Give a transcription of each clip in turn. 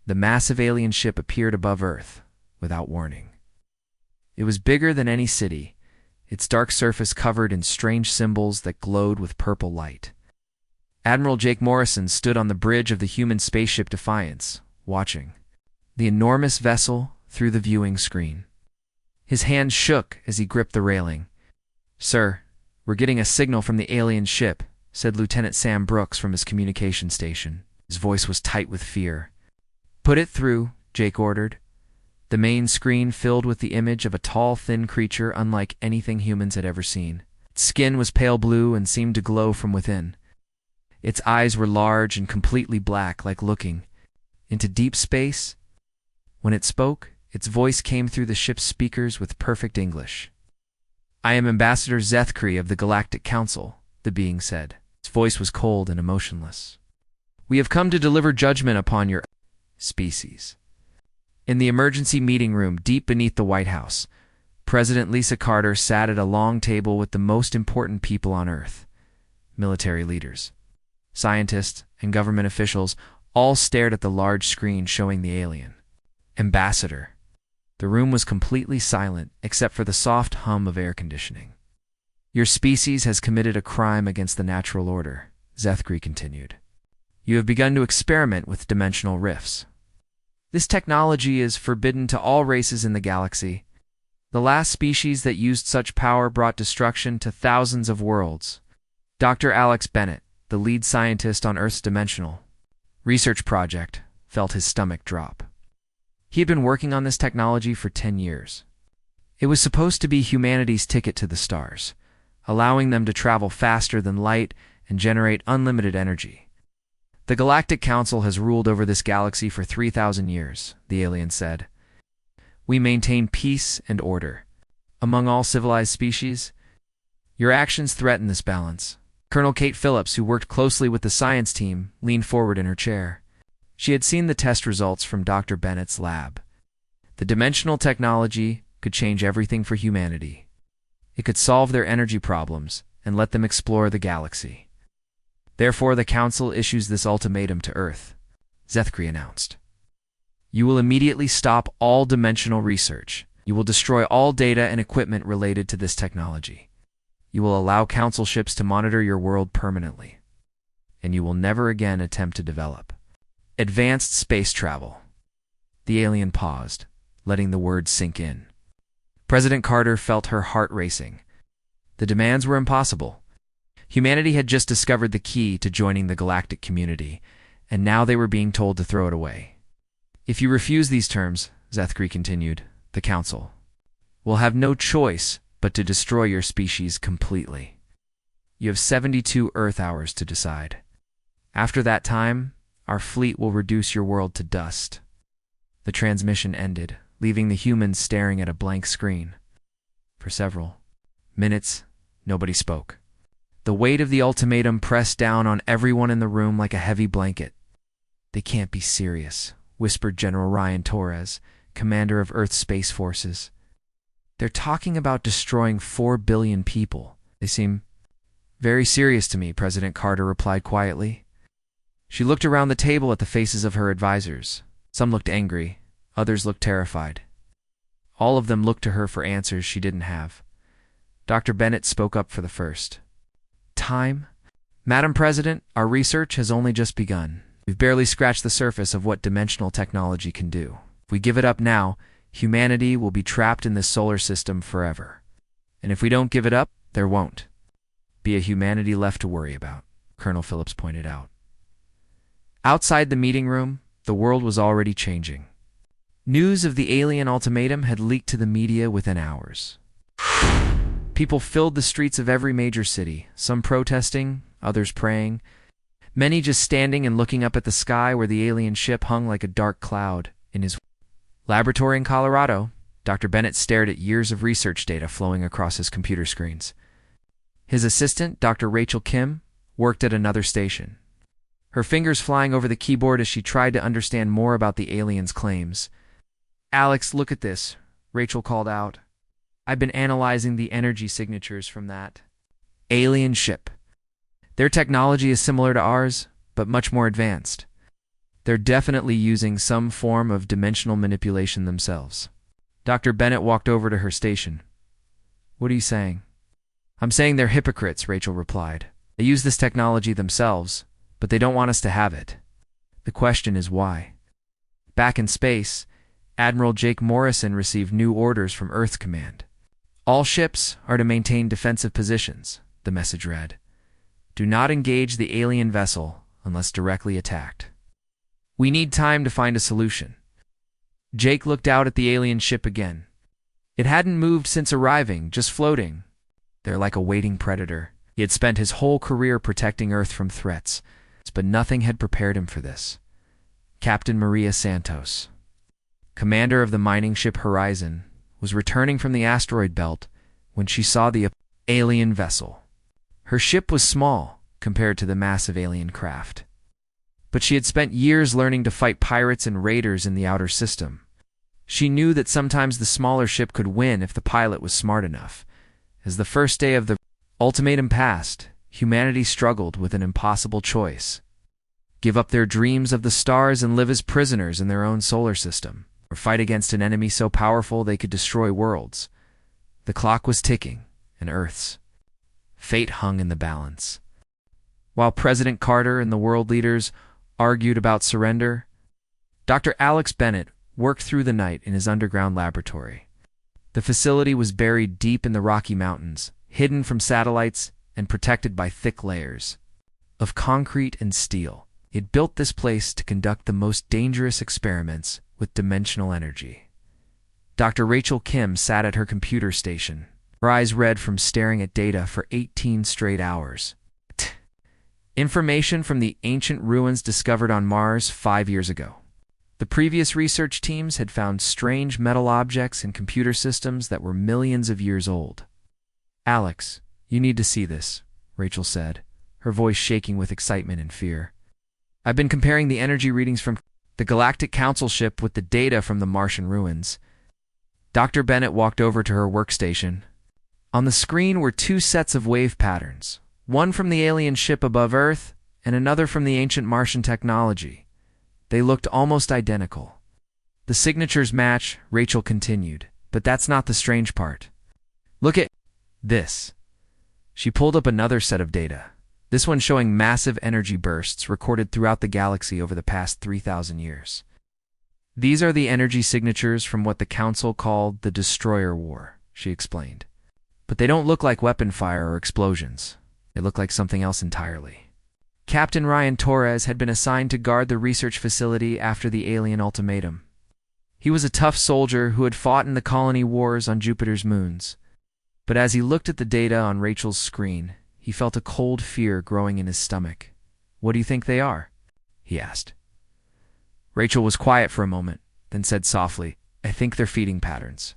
the massive alien ship appeared above Earth without warning. It was bigger than any city, its dark surface covered in strange symbols that glowed with purple light. Admiral Jake Morrison stood on the bridge of the human spaceship Defiance, watching the enormous vessel through the viewing screen. His hand shook as he gripped the railing. "Sir, we're getting a signal from the alien ship," said Lieutenant Sam Brooks from his communication station. His voice was tight with fear. "Put it through," Jake ordered. The main screen filled with the image of a tall, thin creature unlike anything humans had ever seen. Its skin was pale blue and seemed to glow from within. Its eyes were large and completely black, like looking into deep space. When it spoke, its voice came through the ship's speakers with perfect English. "I am Ambassador Zethkri of the Galactic Council," the being said. Its voice was cold and emotionless. "We have come to deliver judgment upon your species." In the emergency meeting room deep beneath the White House, President Lisa Carter sat at a long table with the most important people on Earth. Military leaders, scientists, and government officials all stared at the large screen showing the alien. "Ambassador." The room was completely silent except for the soft hum of air conditioning. "Your species has committed a crime against the natural order," Zethkri continued. "You have begun to experiment with dimensional rifts. This technology is forbidden to all races in the galaxy. The last species that used such power brought destruction to thousands of worlds." Dr. Alex Bennett, the lead scientist on Earth's dimensional research project, felt his stomach drop. He had been working on this technology for 10 years. It was supposed to be humanity's ticket to the stars, allowing them to travel faster than light and generate unlimited energy. "The Galactic Council has ruled over this galaxy for 3,000 years, the alien said. "We maintain peace and order among all civilized species. Your actions threaten this balance." Colonel Kate Phillips, who worked closely with the science team, leaned forward in her chair. She had seen the test results from Dr. Bennett's lab. The dimensional technology could change everything for humanity. It could solve their energy problems and let them explore the galaxy. "Therefore, the Council issues this ultimatum to Earth," Zethkri announced. "You will immediately stop all dimensional research. You will destroy all data and equipment related to this technology. You will allow Council ships to monitor your world permanently. And you will never again attempt to develop advanced space travel." The alien paused, letting the words sink in. President Carter felt her heart racing. The demands were impossible. Humanity had just discovered the key to joining the galactic community, and now they were being told to throw it away. "If you refuse these terms," Zethkri continued, "the Council will have no choice but to destroy your species completely. You have 72 Earth hours to decide. After that time, our fleet will reduce your world to dust." The transmission ended, leaving the humans staring at a blank screen. For several minutes, nobody spoke. The weight of the ultimatum pressed down on everyone in the room like a heavy blanket. "They can't be serious," whispered General Ryan Torres, commander of Earth's space forces. "They're talking about destroying 4 billion people. They seem very serious to me," President Carter replied quietly. She looked around the table at the faces of her advisors. Some looked angry, others looked terrified. All of them looked to her for answers she didn't have. Dr. Bennett spoke up for the first. "Time? Madam President, our research has only just begun. We've barely scratched the surface of what dimensional technology can do. If we give it up now, humanity will be trapped in this solar system forever. And if we don't give it up, there won't be a humanity left to worry about," Colonel Phillips pointed out. Outside the meeting room, the world was already changing. News of the alien ultimatum had leaked to the media within hours. People filled the streets of every major city, some protesting, others praying, many just standing and looking up at the sky where the alien ship hung like a dark cloud. In his laboratory in Colorado, Dr. Bennett stared at years of research data flowing across his computer screens. His assistant, Dr. Rachel Kim, worked at another station, her fingers flying over the keyboard as she tried to understand more about the alien's claims. "Alex, look at this," Rachel called out. "I've been analyzing the energy signatures from that alien ship. Their technology is similar to ours, but much more advanced. They're definitely using some form of dimensional manipulation themselves. Dr. Bennett walked over to her station. What are you saying? I'm saying they're hypocrites, Rachel replied. They use this technology themselves, but they don't want us to have it. The question is why. Back in space, Admiral Jake Morrison received new orders from Earth's command. All ships are to maintain defensive positions, the message read. Do not engage the alien vessel unless directly attacked. We need time to find a solution. Jake looked out at the alien ship again. It hadn't moved since arriving, just floating. They're like a waiting predator. He had spent his whole career protecting Earth from threats, but nothing had prepared him for this. Captain Maria Santos, commander of the mining ship Horizon, was returning from the asteroid belt when she saw the alien vessel. Her ship was small compared to the massive alien craft, but she had spent years learning to fight pirates and raiders in the outer system. She knew that sometimes the smaller ship could win if the pilot was smart enough. As the first day of the Ultimatum passed, humanity struggled with an impossible choice. Give up their dreams of the stars and live as prisoners in their own solar system, or fight against an enemy so powerful they could destroy worlds. The clock was ticking, and Earth's fate hung in the balance. While President Carter and the world leaders argued about surrender, Dr. Alex Bennett worked through the night in his underground laboratory. The facility was buried deep in the Rocky Mountains, hidden from satellites and protected by thick layers of concrete and steel. It built this place to conduct the most dangerous experiments with dimensional energy. Dr. Rachel Kim sat at her computer station, her eyes red from staring at data for 18 straight hours. Information from the ancient ruins discovered on Mars 5 years ago. The previous research teams had found strange metal objects in computer systems that were millions of years old. Alex, you need to see this, Rachel said, her voice shaking with excitement and fear. I've been comparing the energy readings from the Galactic Council ship with the data from the Martian ruins. Dr. Bennett walked over to her workstation. On the screen were two sets of wave patterns, one from the alien ship above Earth and another from the ancient Martian technology. They looked almost identical. The signatures match, Rachel continued, but that's not the strange part. Look at this. She pulled up another set of data, this one showing massive energy bursts recorded throughout the galaxy over the past 3,000 years. These are the energy signatures from what the Council called the Destroyer War, she explained. But they don't look like weapon fire or explosions. They look like something else entirely. Captain Ryan Torres had been assigned to guard the research facility after the alien ultimatum. He was a tough soldier who had fought in the colony wars on Jupiter's moons. But as he looked at the data on Rachel's screen, he felt a cold fear growing in his stomach. What do you think they are? He asked. Rachel was quiet for a moment, then said softly, I think they're feeding patterns.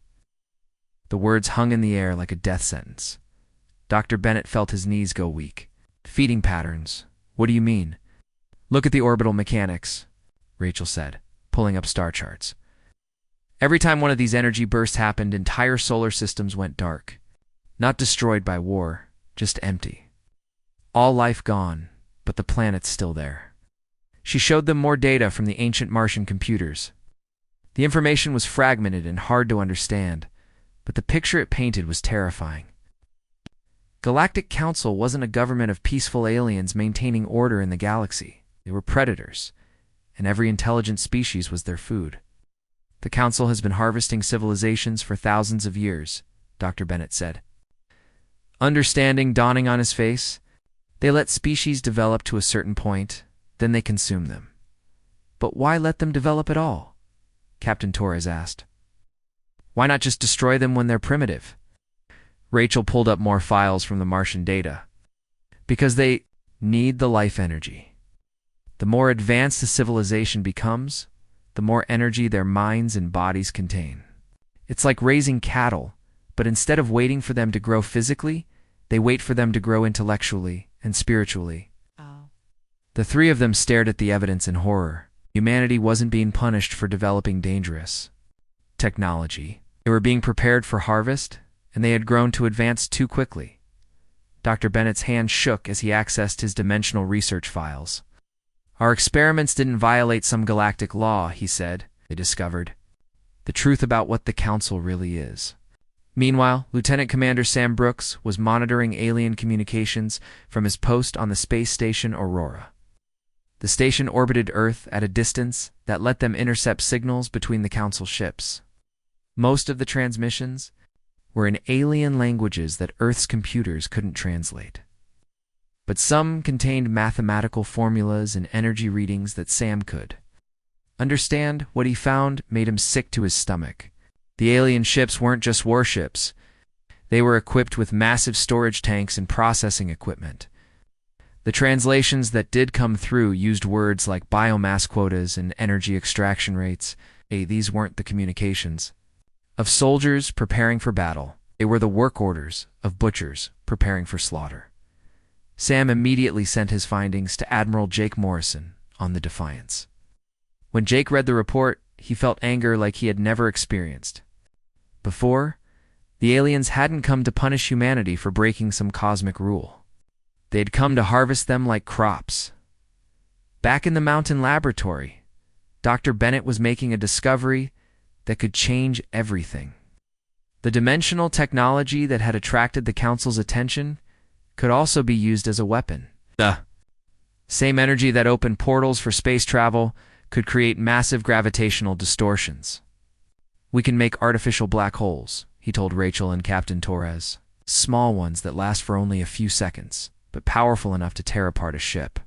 The words hung in the air like a death sentence. Dr. Bennett felt his knees go weak. Feeding patterns? What do you mean? Look at the orbital mechanics, Rachel said, pulling up star charts. Every time one of these energy bursts happened, entire solar systems went dark. Not destroyed by war, just empty. All life gone, but the planet's still there. She showed them more data from the ancient Martian computers. The information was fragmented and hard to understand, but the picture it painted was terrifying. Galactic Council wasn't a government of peaceful aliens maintaining order in the galaxy. They were predators, and every intelligent species was their food. The Council has been harvesting civilizations for thousands of years, Dr. Bennett said. Understanding dawning on his face, they let species develop to a certain point, then they consume them. But why let them develop at all? Captain Torres asked. Why not just destroy them when they're primitive? Rachel pulled up more files from the Martian data. Because they need the life energy. The more advanced a civilization becomes, the more energy their minds and bodies contain. It's like raising cattle, but instead of waiting for them to grow physically, they wait for them to grow intellectually and spiritually. Oh. The three of them stared at the evidence in horror. Humanity wasn't being punished for developing dangerous technology. They were being prepared for harvest, and they had grown to advance too quickly. Dr. Bennett's hand shook as he accessed his dimensional research files. Our experiments didn't violate some galactic law, he said. They discovered the truth about what the Council really is. Meanwhile, Lieutenant Commander Sam Brooks was monitoring alien communications from his post on the space station Aurora. The station orbited Earth at a distance that let them intercept signals between the Council ships. Most of the transmissions were in alien languages that Earth's computers couldn't translate. But some contained mathematical formulas and energy readings that Sam could understand. What he found made him sick to his stomach. The alien ships weren't just warships. They were equipped with massive storage tanks and processing equipment. The translations that did come through used words like biomass quotas and energy extraction rates. These weren't the communications of soldiers preparing for battle. They were the work orders of butchers preparing for slaughter. Sam immediately sent his findings to Admiral Jake Morrison on the Defiance. When Jake read the report, he felt anger like he had never experienced before. The aliens hadn't come to punish humanity for breaking some cosmic rule. They'd come to harvest them like crops. Back in the mountain laboratory, Dr. Bennett was making a discovery that could change everything. The dimensional technology that had attracted the Council's attention could also be used as a weapon. The same energy that opened portals for space travel could create massive gravitational distortions. We can make artificial black holes, he told Rachel and Captain Torres. Small ones that last for only a few seconds, but powerful enough to tear apart a ship.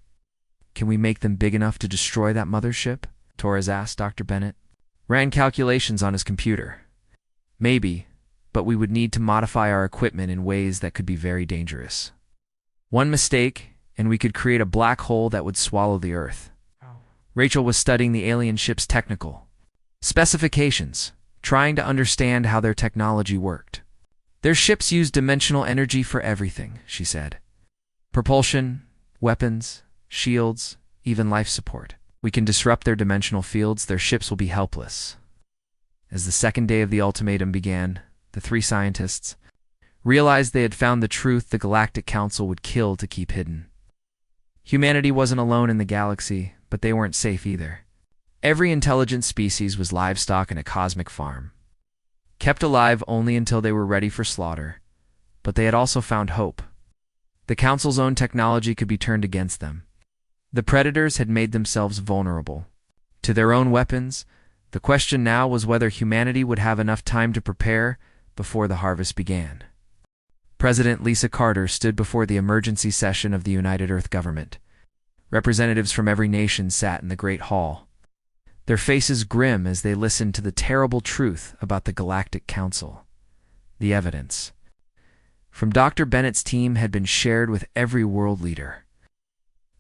Can we make them big enough to destroy that mothership? Torres asked Dr. Bennett. Ran calculations on his computer. Maybe, but we would need to modify our equipment in ways that could be very dangerous. One mistake, and we could create a black hole that would swallow the Earth. Rachel was studying the alien ship's technical specifications, trying to understand how their technology worked. Their ships used dimensional energy for everything, she said. Propulsion, weapons, shields, even life support. We can disrupt their dimensional fields, their ships will be helpless. As the second day of the ultimatum began, the three scientists realized they had found the truth the Galactic Council would kill to keep hidden. Humanity wasn't alone in the galaxy, but they weren't safe either. Every intelligent species was livestock in a cosmic farm, kept alive only until they were ready for slaughter, but they had also found hope. The Council's own technology could be turned against them. The predators had made themselves vulnerable to their own weapons. The question now was whether humanity would have enough time to prepare before the harvest began. President Lisa Carter stood before the emergency session of the United Earth Government. Representatives from every nation sat in the Great Hall, their faces grim as they listened to the terrible truth about the Galactic Council. The evidence from Dr. Bennett's team had been shared with every world leader.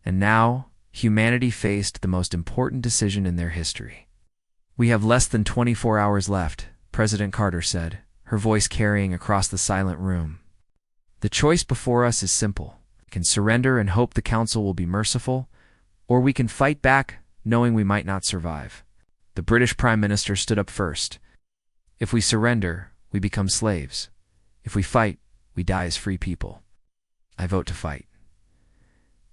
And now, humanity faced the most important decision in their history. We have less than 24 hours left, President Carter said, her voice carrying across the silent room. The choice before us is simple. We can surrender and hope the Council will be merciful, or we can fight back knowing we might not survive. The British Prime Minister stood up first. If we surrender, we become slaves. If we fight, we die as free people. I vote to fight.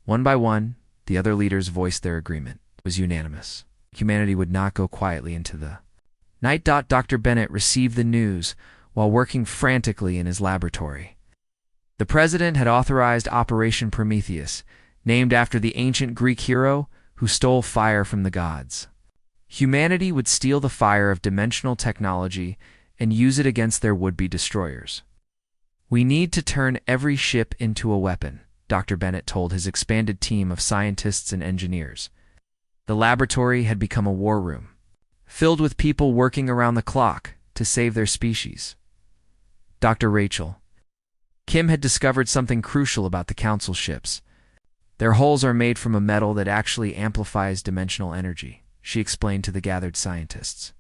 One by one, the other leaders voiced their agreement. It was unanimous. Humanity would not go quietly into the night. Dr. Bennett received the news while working frantically in his laboratory. The president had authorized Operation Prometheus, named after the ancient Greek hero who stole fire from the gods. Humanity would steal the fire of dimensional technology and use it against their would-be destroyers. We need to turn every ship into a weapon, Dr. Bennett told his expanded team of scientists and engineers. The laboratory had become a war room, filled with people working around the clock to save their species. Dr. Rachel Kim had discovered something crucial about the Council ships. Their hulls are made from a metal that actually amplifies dimensional energy, she explained to the gathered scientists.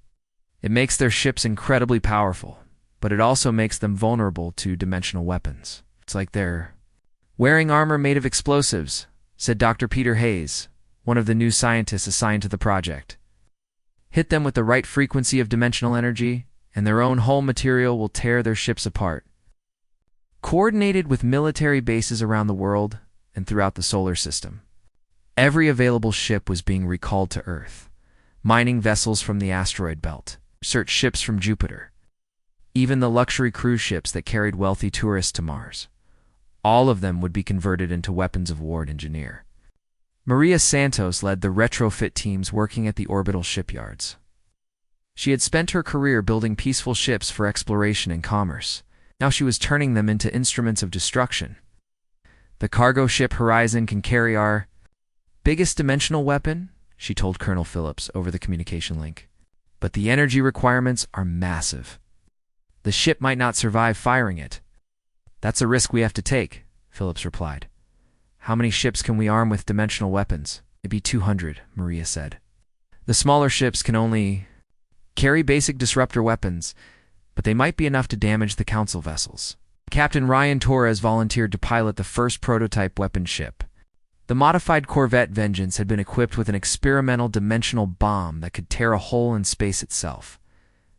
It makes their ships incredibly powerful, but it also makes them vulnerable to dimensional weapons. It's like they're wearing armor made of explosives, said Dr. Peter Hayes, one of the new scientists assigned to the project. Hit them with the right frequency of dimensional energy, and their own hull material will tear their ships apart. Coordinated with military bases around the world and throughout the solar system. Every available ship was being recalled to Earth. Mining vessels from the asteroid belt, research ships from Jupiter, even the luxury cruise ships that carried wealthy tourists to Mars. All of them would be converted into weapons of war and engineer. Maria Santos led the retrofit teams working at the orbital shipyards. She had spent her career building peaceful ships for exploration and commerce. Now she was turning them into instruments of destruction. The cargo ship Horizon can carry our biggest dimensional weapon, she told Colonel Phillips over the communication link. But the energy requirements are massive. The ship might not survive firing it. That's a risk we have to take, Phillips replied. How many ships can we arm with dimensional weapons? Maybe 200, Maria said. The smaller ships can only carry basic disruptor weapons, but they might be enough to damage the Council vessels. Captain Ryan Torres volunteered to pilot the first prototype weapon ship. The modified corvette Vengeance had been equipped with an experimental dimensional bomb that could tear a hole in space itself.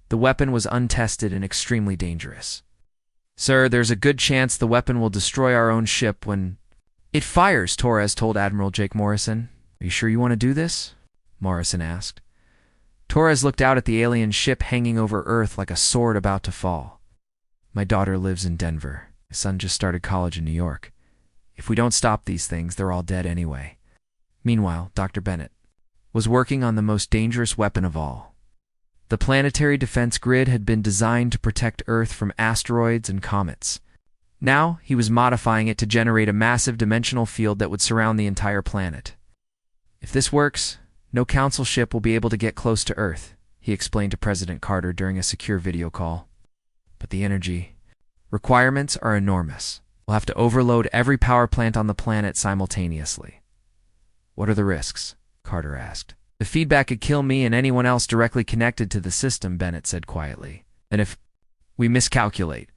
The weapon was untested and extremely dangerous. Sir, there's a good chance the weapon will destroy our own ship when it fires, Torres told Admiral Jake Morrison. Are you sure you want to do this? Morrison asked. Torres looked out at the alien ship hanging over Earth like a sword about to fall. My daughter lives in Denver. My son just started college in New York. If we don't stop these things, they're all dead anyway. Meanwhile, Dr. Bennett was working on the most dangerous weapon of all. The planetary defense grid had been designed to protect Earth from asteroids and comets. Now, he was modifying it to generate a massive dimensional field that would surround the entire planet. If this works, no Council ship will be able to get close to Earth, he explained to President Carter during a secure video call. But the energy requirements are enormous. We'll have to overload every power plant on the planet simultaneously. What are the risks? Carter asked. The feedback could kill me and anyone else directly connected to the system, Bennett said quietly. And if we miscalculate,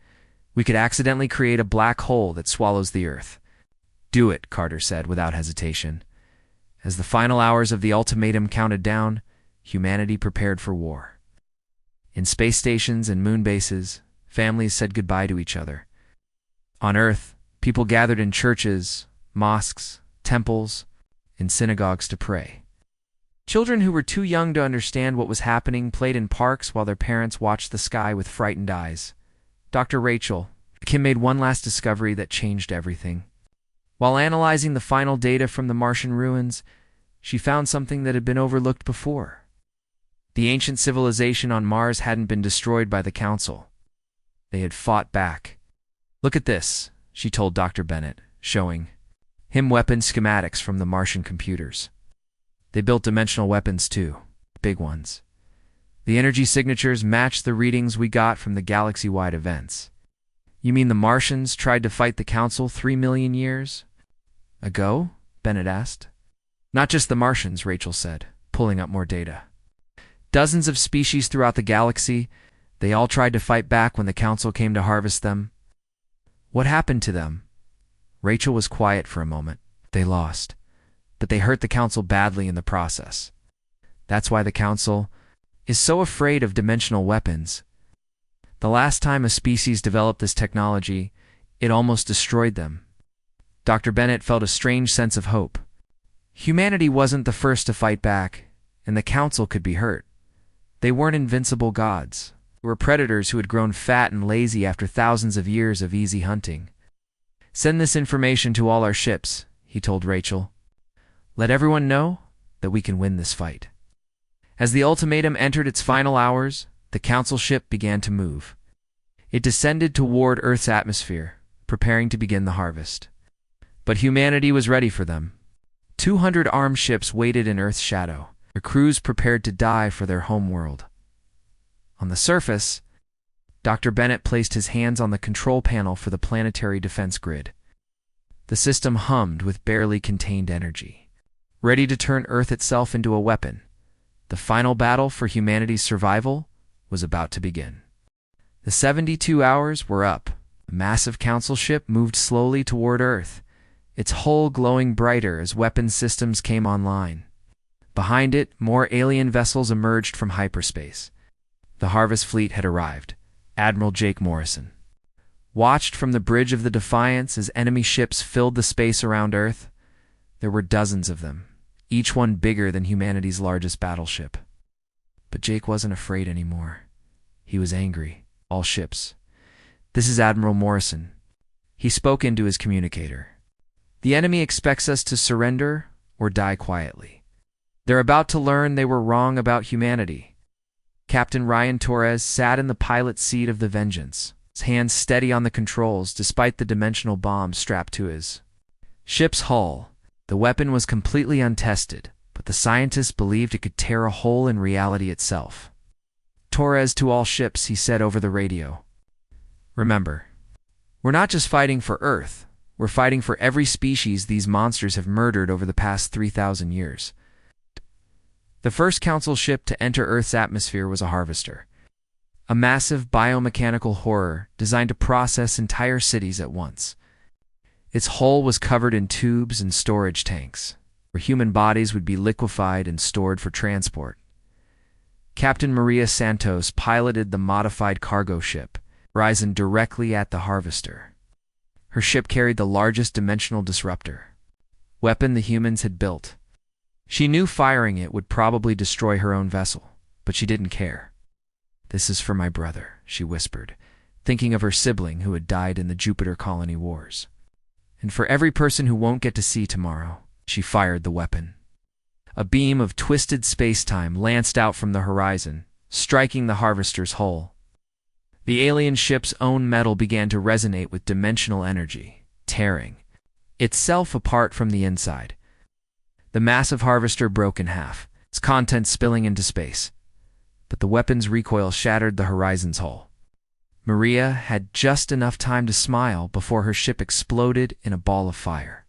we could accidentally create a black hole that swallows the Earth. Do it, Carter said without hesitation. As the final hours of the ultimatum counted down, humanity prepared for war. In space stations and moon bases, families said goodbye to each other. On Earth, people gathered in churches, mosques, temples, and synagogues to pray. Children who were too young to understand what was happening played in parks while their parents watched the sky with frightened eyes. Dr. Rachel Kim made one last discovery that changed everything. While analyzing the final data from the Martian ruins, she found something that had been overlooked before. The ancient civilization on Mars hadn't been destroyed by the Council. They had fought back. Look at this, she told Dr. Bennett, showing him weapon schematics from the Martian computers. They built dimensional weapons too, big ones. The energy signatures matched the readings we got from the galaxy-wide events. You mean the Martians tried to fight the Council 3 million years ago? Bennett asked. Not just the Martians, Rachel said, pulling up more data. Dozens of species throughout the galaxy, they all tried to fight back when the Council came to harvest them. What happened to them? Rachel was quiet for a moment. They lost. But they hurt the Council badly in the process. That's why the Council is so afraid of dimensional weapons. The last time a species developed this technology, it almost destroyed them. Dr. Bennett felt a strange sense of hope. Humanity wasn't the first to fight back, and the Council could be hurt. They weren't invincible gods. They were predators who had grown fat and lazy after thousands of years of easy hunting. Send this information to all our ships, he told Rachel. Let everyone know that we can win this fight. As the ultimatum entered its final hours, the Council ship began to move. It descended toward Earth's atmosphere, preparing to begin the harvest. But humanity was ready for them. 200 armed ships waited in Earth's shadow, their crews prepared to die for their homeworld. On the surface, Dr. Bennett placed his hands on the control panel for the planetary defense grid. The system hummed with barely contained energy, ready to turn Earth itself into a weapon. The final battle for humanity's survival was about to begin. The 72 hours were up. A massive Council ship moved slowly toward Earth, its hull glowing brighter as weapons systems came online. Behind it, more alien vessels emerged from hyperspace. The harvest fleet had arrived. Admiral Jake Morrison watched from the bridge of the Defiance as enemy ships filled the space around Earth. There were dozens of them, each one bigger than humanity's largest battleship. But Jake wasn't afraid anymore. He was angry. All ships. This is Admiral Morrison. He spoke into his communicator. The enemy expects us to surrender or die quietly. They're about to learn they were wrong about humanity. Captain Ryan Torres sat in the pilot's seat of the Vengeance, his hands steady on the controls despite the dimensional bomb strapped to his ship's hull. The weapon was completely untested, but the scientists believed it could tear a hole in reality itself. Torres to all ships, he said over the radio. Remember, we're not just fighting for Earth. We're fighting for every species these monsters have murdered over the past 3,000 years. The first Council ship to enter Earth's atmosphere was a Harvester, a massive biomechanical horror designed to process entire cities at once. Its hull was covered in tubes and storage tanks, where human bodies would be liquefied and stored for transport. Captain Maria Santos piloted the modified cargo ship, rising directly at the Harvester. Her ship carried the largest dimensional disruptor, weapon the humans had built. She knew firing it would probably destroy her own vessel, but she didn't care. "This is for my brother," she whispered, thinking of her sibling who had died in the Jupiter colony wars. "And for every person who won't get to see tomorrow." She fired the weapon. A beam of twisted space-time lanced out from the horizon, striking the Harvester's hull. The alien ship's own metal began to resonate with dimensional energy, tearing itself apart from the inside. The massive Harvester broke in half, its contents spilling into space. But the weapon's recoil shattered the Horizon's hull. Maria had just enough time to smile before her ship exploded in a ball of fire.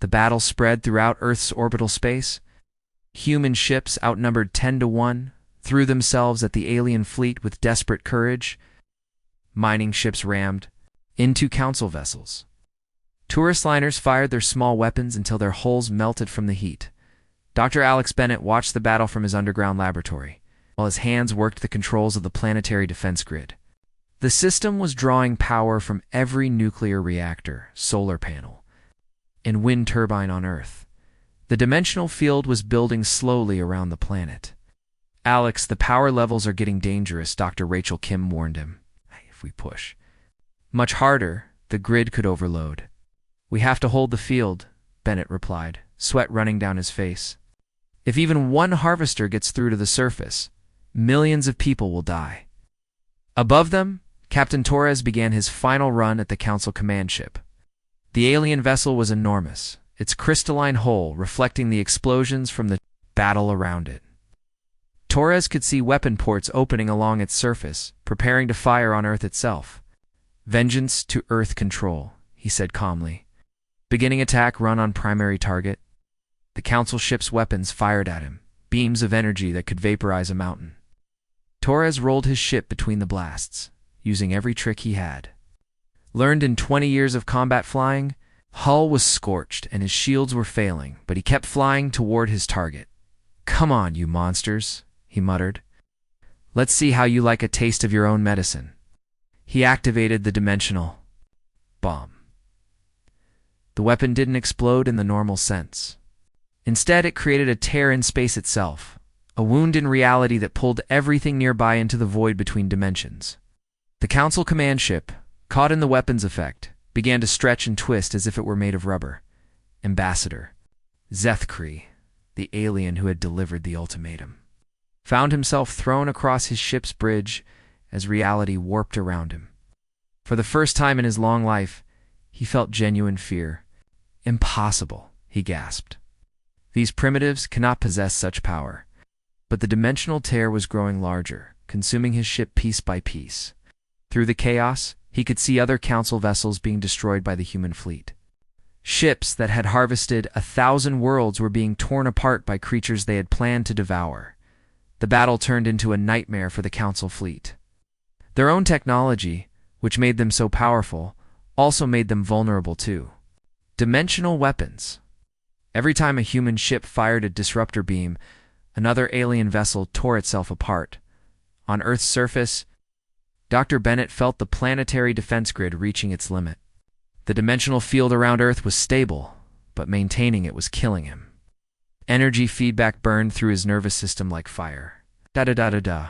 The battle spread throughout Earth's orbital space. Human ships, outnumbered 10 to 1, threw themselves at the alien fleet with desperate courage. Mining ships rammed into Council vessels. Tourist liners fired their small weapons until their hulls melted from the heat. Dr. Alex Bennett watched the battle from his underground laboratory, while his hands worked the controls of the planetary defense grid. The system was drawing power from every nuclear reactor, solar panel, and wind turbine on Earth. The dimensional field was building slowly around the planet. "Alex, the power levels are getting dangerous," Dr. Rachel Kim warned him. "If we push much harder, the grid could overload." "We have to hold the field," Bennett replied, sweat running down his face. "If even one Harvester gets through to the surface, millions of people will die." Above them, Captain Torres began his final run at the Council command ship. The alien vessel was enormous, its crystalline hull reflecting the explosions from the battle around it. Torres could see weapon ports opening along its surface, preparing to fire on Earth itself. "Vengeance to Earth control," he said calmly. "Beginning attack run on primary target." The Council ship's weapons fired at him, beams of energy that could vaporize a mountain. Torres rolled his ship between the blasts, using every trick he had. Learned in 20 years of combat flying, hull was scorched and his shields were failing, but he kept flying toward his target. "Come on, you monsters," he muttered. "Let's see how you like a taste of your own medicine." He activated the dimensional bomb. The weapon didn't explode in the normal sense. Instead, it created a tear in space itself, a wound in reality that pulled everything nearby into the void between dimensions. The Council command ship, caught in the weapon's effect, began to stretch and twist as if it were made of rubber. Ambassador Zethkree, the alien who had delivered the ultimatum, found himself thrown across his ship's bridge as reality warped around him. For the first time in his long life, he felt genuine fear. "Impossible," he gasped. "These primitives cannot possess such power." But the dimensional tear was growing larger, consuming his ship piece by piece. Through the chaos, he could see other Council vessels being destroyed by the human fleet. Ships that had harvested 1,000 worlds were being torn apart by creatures they had planned to devour. The battle turned into a nightmare for the Council fleet. Their own technology, which made them so powerful, also made them vulnerable too. Dimensional weapons. Every time a human ship fired a disruptor beam, another alien vessel tore itself apart. On Earth's surface, Dr. Bennett felt the planetary defense grid reaching its limit. The dimensional field around Earth was stable, but maintaining it was killing him. Energy feedback burned through his nervous system like fire. Da-da-da-da-da.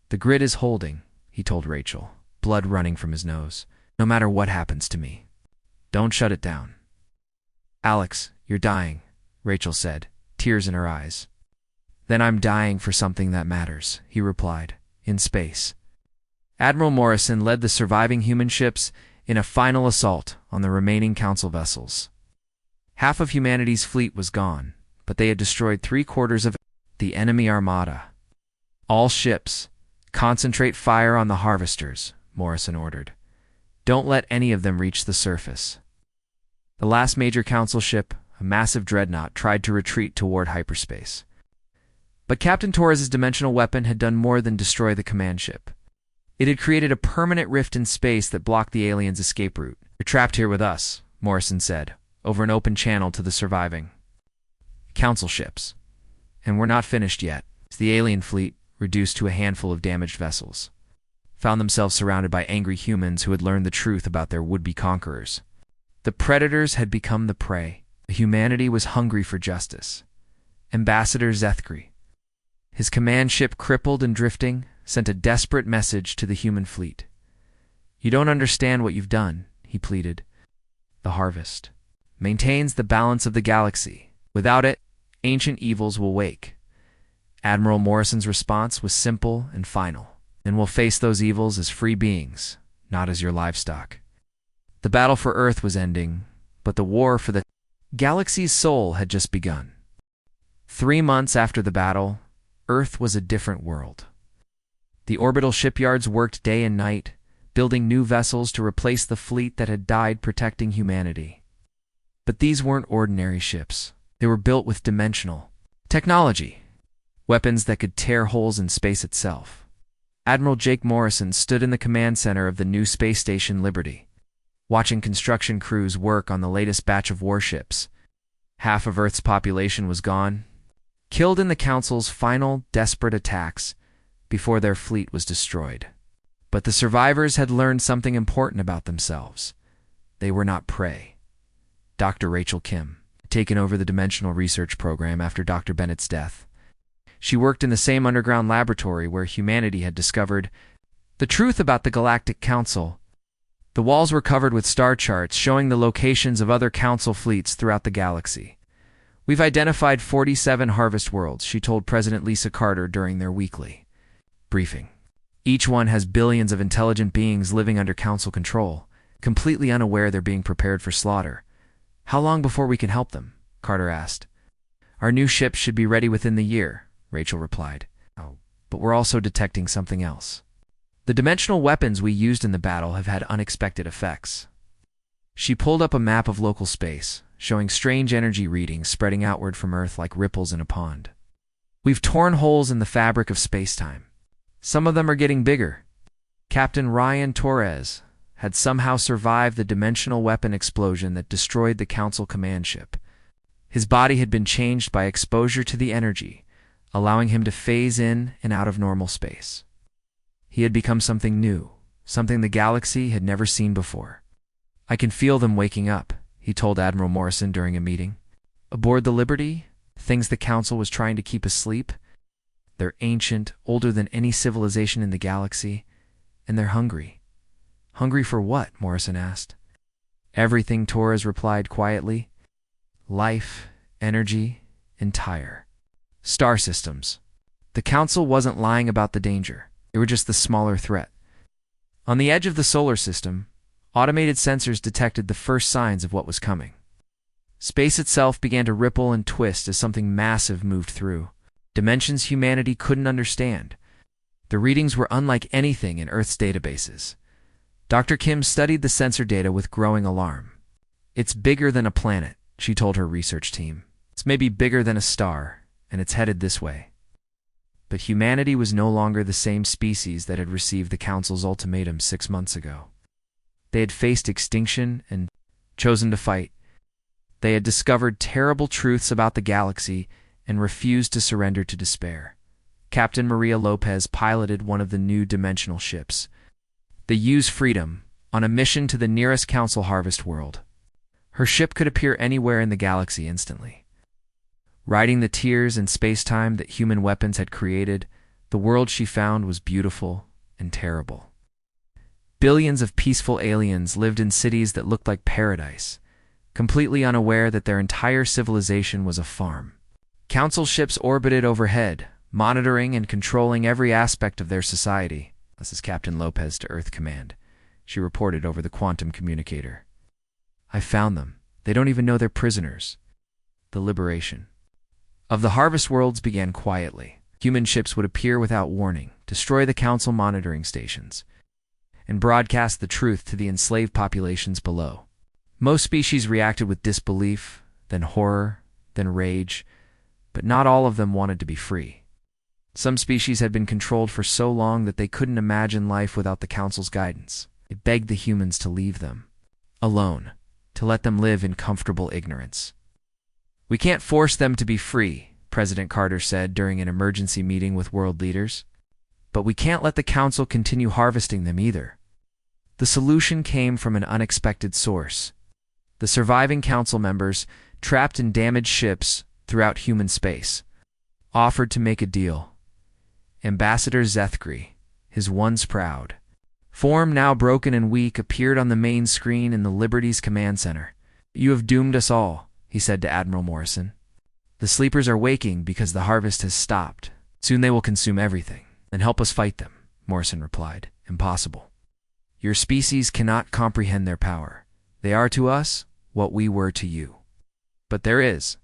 The grid is holding, he told Rachel, blood running from his nose. No matter what happens to me. Don't shut it down. Alex, you're dying, Rachel said, tears in her eyes. Then I'm dying for something that matters, he replied, in space. Admiral Morrison led the surviving human ships in a final assault on the remaining Council vessels. Half of humanity's fleet was gone, but they had destroyed 3/4 of the enemy armada. All ships, concentrate fire on the harvesters, Morrison ordered. Don't let any of them reach the surface. The last major Council ship, a massive dreadnought, tried to retreat toward hyperspace. But Captain Torres's dimensional weapon had done more than destroy the command ship. It had created a permanent rift in space that blocked the aliens' escape route. You're trapped here with us, Morrison said, over an open channel to the surviving Council ships. And we're not finished yet. The alien fleet, reduced to a handful of damaged vessels, found themselves surrounded by angry humans who had learned the truth about their would-be conquerors. The predators had become the prey. Humanity was hungry for justice. Ambassador Zethkri, his command ship crippled and drifting, sent a desperate message to the human fleet. You don't understand what you've done, he pleaded. The harvest maintains the balance of the galaxy. Without it, ancient evils will wake. Admiral Morrison's response was simple and final. And we'll face those evils as free beings, not as your livestock. The battle for Earth was ending, but the war for the galaxy's soul had just begun. 3 months after the battle, Earth was a different world. The orbital shipyards worked day and night, building new vessels to replace the fleet that had died protecting humanity. But these weren't ordinary ships. They were built with dimensional technology, weapons that could tear holes in space itself. Admiral Jake Morrison stood in the command center of the new space station Liberty, watching construction crews work on the latest batch of warships. Half of Earth's population was gone, killed in the Council's final desperate attacks before their fleet was destroyed. But the survivors had learned something important about themselves. They were not prey. Dr. Rachel Kim had taken over the Dimensional Research Program after Dr. Bennett's death. She worked in the same underground laboratory where humanity had discovered the truth about the Galactic Council. The walls were covered with star charts showing the locations of other Council fleets throughout the galaxy. We've identified 47 harvest worlds, she told President Lisa Carter during their weekly briefing. Each one has billions of intelligent beings living under Council control, completely unaware they're being prepared for slaughter. How long before we can help them? Carter asked. Our new ship should be ready within the year, Rachel replied. Oh, but we're also detecting something else. The dimensional weapons we used in the battle have had unexpected effects. She pulled up a map of local space, showing strange energy readings spreading outward from Earth like ripples in a pond. We've torn holes in the fabric of space-time. Some of them are getting bigger. Captain Ryan Torres had somehow survived the dimensional weapon explosion that destroyed the Council command ship. His body had been changed by exposure to the energy, allowing him to phase in and out of normal space. He had become something new, something the galaxy had never seen before. I can feel them waking up, he told Admiral Morrison during a meeting. Aboard the Liberty, things the Council was trying to keep asleep. They're ancient, older than any civilization in the galaxy, and they're hungry. Hungry for what? Morrison asked. Everything, Torres replied quietly. Life, energy, entire star systems. The Council wasn't lying about the danger. They were just the smaller threat. On the edge of the solar system, automated sensors detected the first signs of what was coming. Space itself began to ripple and twist as something massive moved through. Dimensions humanity couldn't understand. The readings were unlike anything in Earth's databases. Dr. Kim studied the sensor data with growing alarm. It's bigger than a planet, she told her research team. It's maybe bigger than a star, and it's headed this way. But humanity was no longer the same species that had received the Council's ultimatum 6 months ago. They had faced extinction and chosen to fight. They had discovered terrible truths about the galaxy and refused to surrender to despair. Captain Maria Lopez piloted one of the new dimensional ships. They used Freedom on a mission to the nearest Council harvest world. Her ship could appear anywhere in the galaxy instantly. Riding the tears and space-time that human weapons had created, the world she found was beautiful and terrible. Billions of peaceful aliens lived in cities that looked like paradise, completely unaware that their entire civilization was a farm. Council ships orbited overhead, monitoring and controlling every aspect of their society. This is Captain Lopez to Earth Command. She reported over the quantum communicator. I found them. They don't even know they're prisoners. The liberation of the harvest worlds began quietly. Human ships would appear without warning, destroy the council monitoring stations, and broadcast the truth to the enslaved populations below. Most species reacted with disbelief, then horror, then rage, but not all of them wanted to be free. Some species had been controlled for so long that they couldn't imagine life without the council's guidance. It begged the humans to leave them alone, to let them live in comfortable ignorance. We can't force them to be free, President Carter said during an emergency meeting with world leaders. But we can't let the council continue harvesting them either. The solution came from an unexpected source. The surviving council members, trapped in damaged ships throughout human space, offered to make a deal. Ambassador Zethkri, his once proud form now broken and weak, appeared on the main screen in the Liberty's command center. You have doomed us all, he said to Admiral Morrison. The sleepers are waking because the harvest has stopped. Soon they will consume everything. Then help us fight them, Morrison replied. Impossible. Your species cannot comprehend their power. They are to us what we were to you. But there is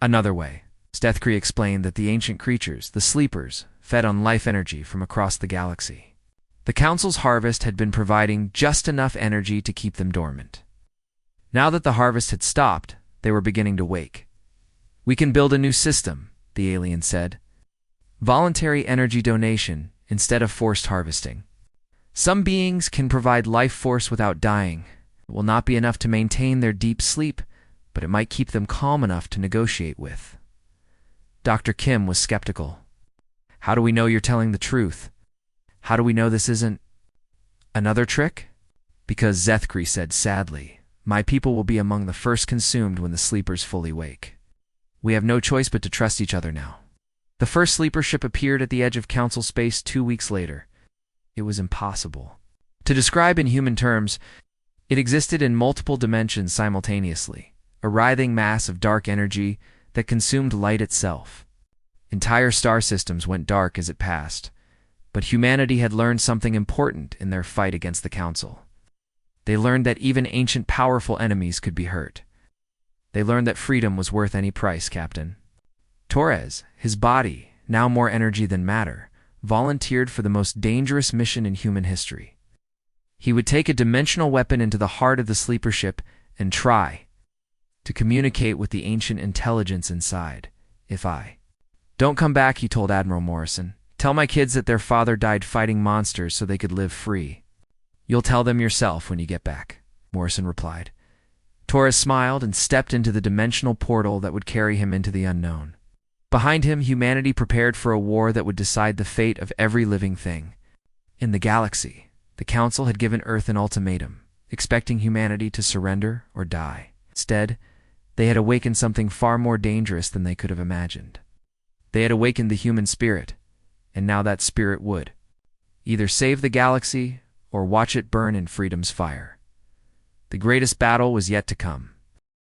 another way. Zethkri explained that the ancient creatures, the sleepers, fed on life energy from across the galaxy. The Council's harvest had been providing just enough energy to keep them dormant. Now that the harvest had stopped, they were beginning to wake. We can build a new system, the alien said. Voluntary energy donation instead of forced harvesting. Some beings can provide life force without dying. It will not be enough to maintain their deep sleep, but it might keep them calm enough to negotiate with. Dr. Kim was skeptical. How do we know you're telling the truth? How do we know this isn't another trick? Because Zethkri said sadly, my people will be among the first consumed when the sleepers fully wake. We have no choice but to trust each other now. The first sleeper ship appeared at the edge of Council space 2 weeks later. It was impossible to describe in human terms. It existed in multiple dimensions simultaneously, a writhing mass of dark energy that consumed light itself. Entire star systems went dark as it passed, but humanity had learned something important in their fight against the Council. They learned that even ancient powerful enemies could be hurt. They learned that freedom was worth any price, Captain. Torres, his body, now more energy than matter, volunteered for the most dangerous mission in human history. He would take a dimensional weapon into the heart of the sleeper ship and try to communicate with the ancient intelligence inside. If I don't come back, he told Admiral Morrison, tell my kids that their father died fighting monsters so they could live free. You'll tell them yourself when you get back, Morrison replied. Torres smiled and stepped into the dimensional portal that would carry him into the unknown. Behind him, humanity prepared for a war that would decide the fate of every living thing. In the galaxy, the Council had given Earth an ultimatum, expecting humanity to surrender or die. Instead, they had awakened something far more dangerous than they could have imagined. They had awakened the human spirit, and now that spirit would either save the galaxy or watch it burn in freedom's fire. The greatest battle was yet to come.